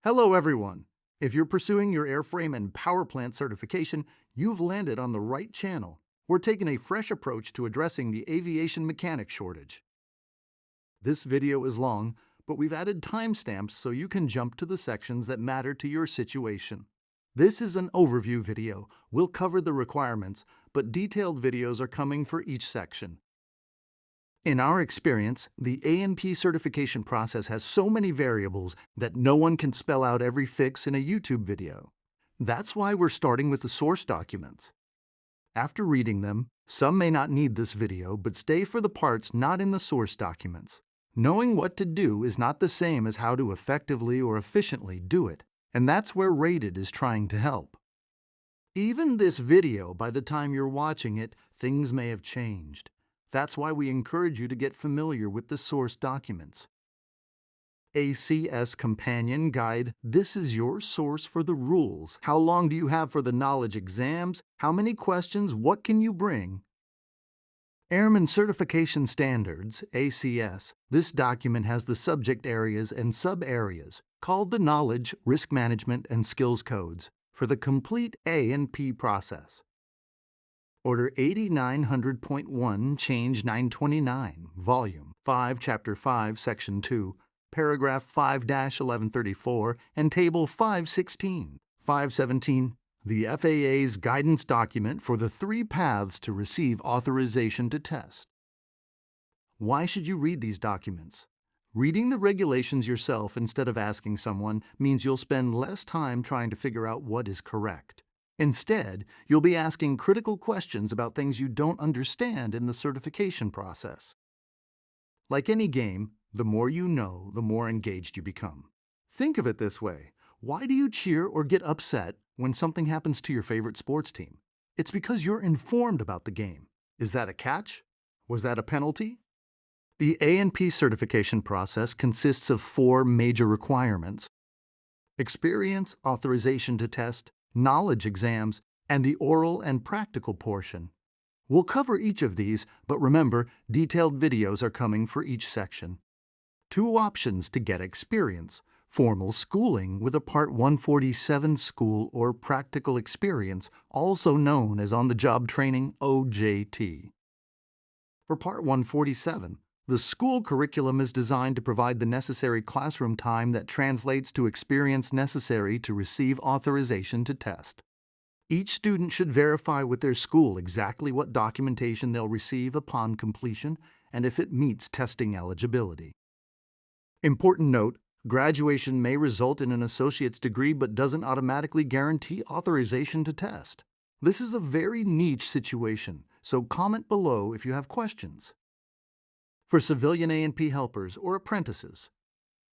Hello, everyone. If you're pursuing your Airframe and Powerplant certification, you've landed on the right channel. We're taking a fresh approach to addressing the aviation mechanic shortage. This video is long, but we've added timestamps so you can jump to the sections that matter to your situation. This is an overview video. We'll cover the requirements, but detailed videos are coming for each section. In our experience, the A&P certification process has so many variables that no one can spell out every fix in a YouTube video. That's why we're starting with the source documents. After reading them, some may not need this video, but stay for the parts not in the source documents. Knowing what to do is not the same as how to effectively or efficiently do it, and that's where Rated is trying to help. Even this video, by the time you're watching it, things may have changed. That's why we encourage you to get familiar with the source documents. ACS Companion Guide. This is your source for the rules. How long do you have for the knowledge exams? How many questions? What can you bring? Airman Certification Standards, ACS. This document has the subject areas and sub-areas, called the Knowledge, Risk Management, and Skills Codes, for the complete A&P process. Order 8900.1, Change 929, Volume 5, Chapter 5, Section 2, Paragraph 5-1134, and Table 516. 517, the FAA's guidance document for the 3 paths to receive authorization to test. Why should you read these documents? Reading the regulations yourself instead of asking someone means you'll spend less time trying to figure out what is correct. Instead, you'll be asking critical questions about things you don't understand in the certification process. Like any game, the more you know, the more engaged you become. Think of it this way. Why do you cheer or get upset when something happens to your favorite sports team? It's because you're informed about the game. Is that a catch? Was that a penalty? The A&P certification process consists of 4 major requirements: experience, authorization to test, knowledge exams, and the oral and practical portion. We'll cover each of these, but remember, detailed videos are coming for each section. 2 options to get experience: formal schooling with a Part 147 school or practical experience, also known as on-the-job training, OJT. For Part 147, the school curriculum is designed to provide the necessary classroom time that translates to experience necessary to receive authorization to test. Each student should verify with their school exactly what documentation they'll receive upon completion and if it meets testing eligibility. Important note, graduation may result in an associate's degree but doesn't automatically guarantee authorization to test. This is a very niche situation, so comment below if you have questions. For civilian A&P helpers or apprentices,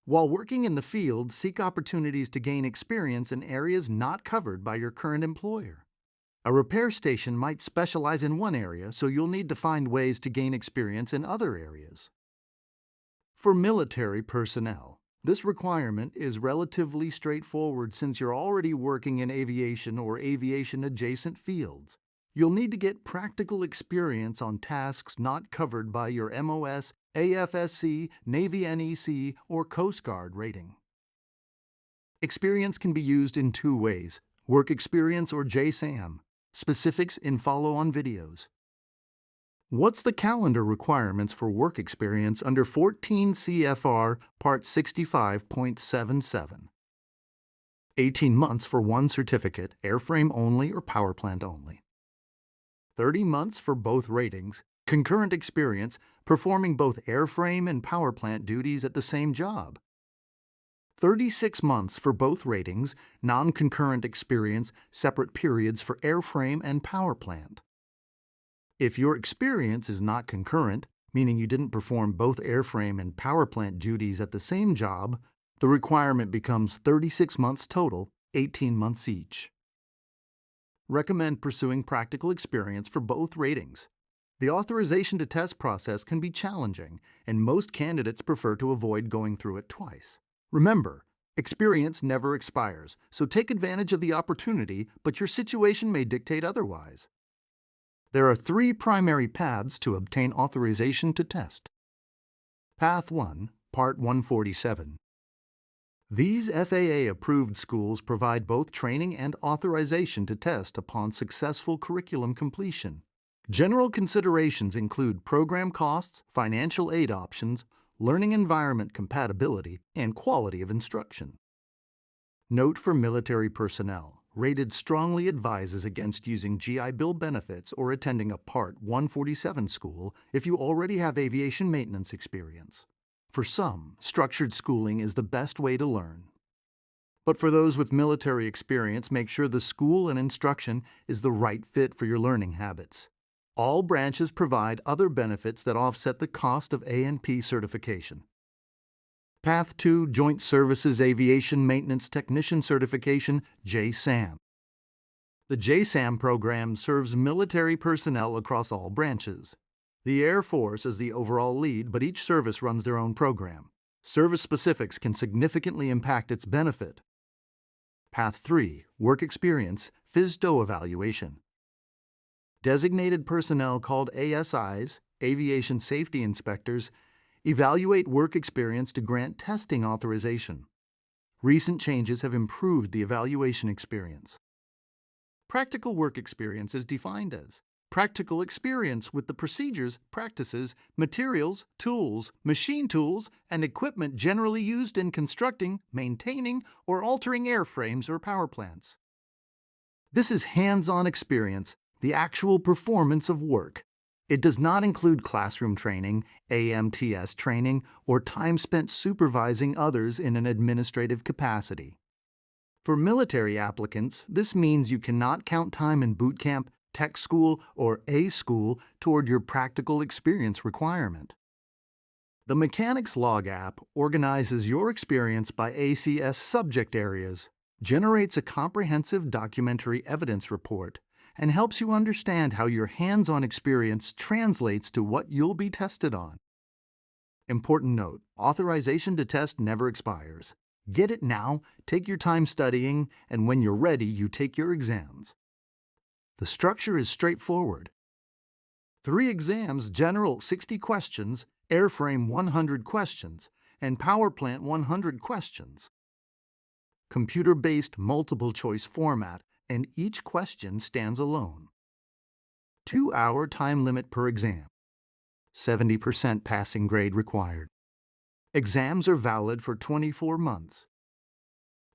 while working in the field, seek opportunities to gain experience in areas not covered by your current employer. A repair station might specialize in one area, so you'll need to find ways to gain experience in other areas. For military personnel, this requirement is relatively straightforward since you're already working in aviation or aviation-adjacent fields. You'll need to get practical experience on tasks not covered by your MOS, AFSC, Navy NEC, or Coast Guard rating. Experience can be used in 2 ways: work experience or JSAM. Specifics in follow-on videos. What's the calendar requirements for work experience under 14 CFR Part 65.77? 18 months for 1 certificate, airframe only or powerplant only. 30 months for both ratings, concurrent experience, performing both airframe and powerplant duties at the same job. 36 months for both ratings, non-concurrent experience, separate periods for airframe and powerplant. If your experience is not concurrent, meaning you didn't perform both airframe and powerplant duties at the same job, the requirement becomes 36 months total, 18 months each. Recommend pursuing practical experience for both ratings. The authorization to test process can be challenging, and most candidates prefer to avoid going through it twice. Remember, experience never expires, so take advantage of the opportunity, but your situation may dictate otherwise. There are 3 primary paths to obtain authorization to test. Path 1, Part 147. These FAA-approved schools provide both training and authorization to test upon successful curriculum completion. General considerations include program costs, financial aid options, learning environment compatibility, and quality of instruction. Note for military personnel: rated strongly advises against using GI Bill benefits or attending a Part 147 school if you already have aviation maintenance experience. For some, structured schooling is the best way to learn. But for those with military experience, make sure the school and instruction is the right fit for your learning habits. All branches provide other benefits that offset the cost of A&P certification. Path 2 Joint Services Aviation Maintenance Technician Certification, JSAM. The JSAM program serves military personnel across all branches. The Air Force is the overall lead, but each service runs their own program. Service specifics can significantly impact its benefit. Path 3 Work Experience, FSDO Evaluation. Designated personnel called ASIs, Aviation Safety Inspectors, evaluate work experience to grant testing authorization. Recent changes have improved the evaluation experience. Practical work experience is defined as practical experience with the procedures, practices, materials, tools, machine tools, and equipment generally used in constructing, maintaining, or altering airframes or power plants. This is hands-on experience, the actual performance of work. It does not include classroom training, AMTS training, or time spent supervising others in an administrative capacity. For military applicants, this means you cannot count time in boot camp, tech school, or A school toward your practical experience requirement. The Mechanics Log app organizes your experience by ACS subject areas, generates a comprehensive documentary evidence report, and helps you understand how your hands-on experience translates to what you'll be tested on. Important note: authorization to test never expires. Get it now, take your time studying, and when you're ready, you take your exams. The structure is straightforward. 3 exams: General 60 questions, Airframe 100 questions, and Powerplant 100 questions. Computer-based multiple-choice format, and each question stands alone. 2-hour time limit per exam. 70% passing grade required. Exams are valid for 24 months.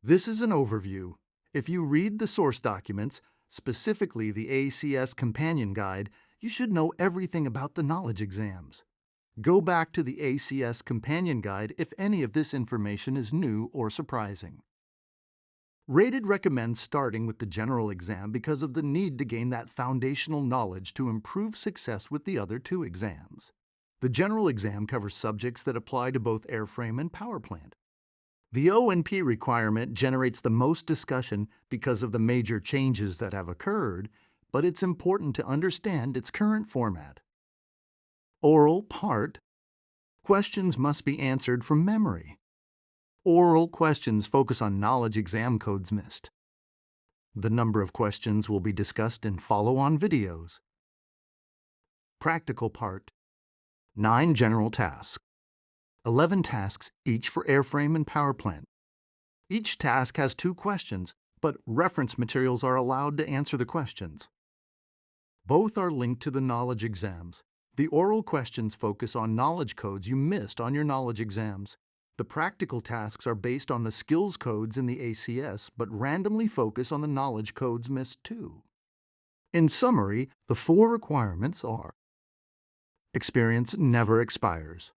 This is an overview. If you read the source documents, specifically the ACS Companion Guide, you should know everything about the knowledge exams. Go back to the ACS Companion Guide if any of this information is new or surprising. Rated recommends starting with the general exam because of the need to gain that foundational knowledge to improve success with the other 2 exams. The general exam covers subjects that apply to both airframe and powerplant. The O&P requirement generates the most discussion because of the major changes that have occurred, but it's important to understand its current format. Oral part. Questions must be answered from memory. Oral questions focus on knowledge exam codes missed. The number of questions will be discussed in follow-on videos. Practical part. 9 general tasks. 11 tasks, each for airframe and powerplant. Each task has 2 questions, but reference materials are allowed to answer the questions. Both are linked to the knowledge exams. The oral questions focus on knowledge codes you missed on your knowledge exams. The practical tasks are based on the skills codes in the ACS, but randomly focus on the knowledge codes missed too. In summary, the 4 requirements are: experience never expires.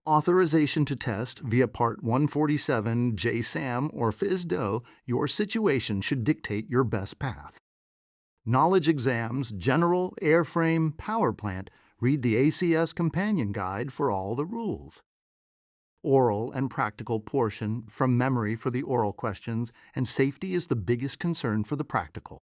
Authorization to test via Part 147, JSAM, or FSDO, your situation should dictate your best path. Knowledge exams, general, airframe, powerplant, read the ACS Companion Guide for all the rules. Oral and practical portion, from memory for the oral questions, and safety is the biggest concern for the practical.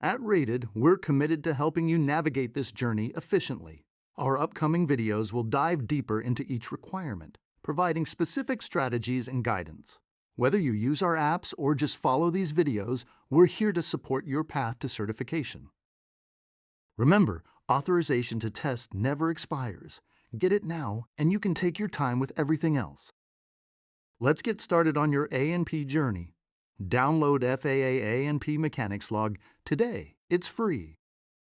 At Rated, we're committed to helping you navigate this journey efficiently. Our upcoming videos will dive deeper into each requirement, providing specific strategies and guidance. Whether you use our apps or just follow these videos, we're here to support your path to certification. Remember, authorization to test never expires. Get it now, and you can take your time with everything else. Let's get started on your A&P journey. Download FAA A&P Mechanics Log today. It's free.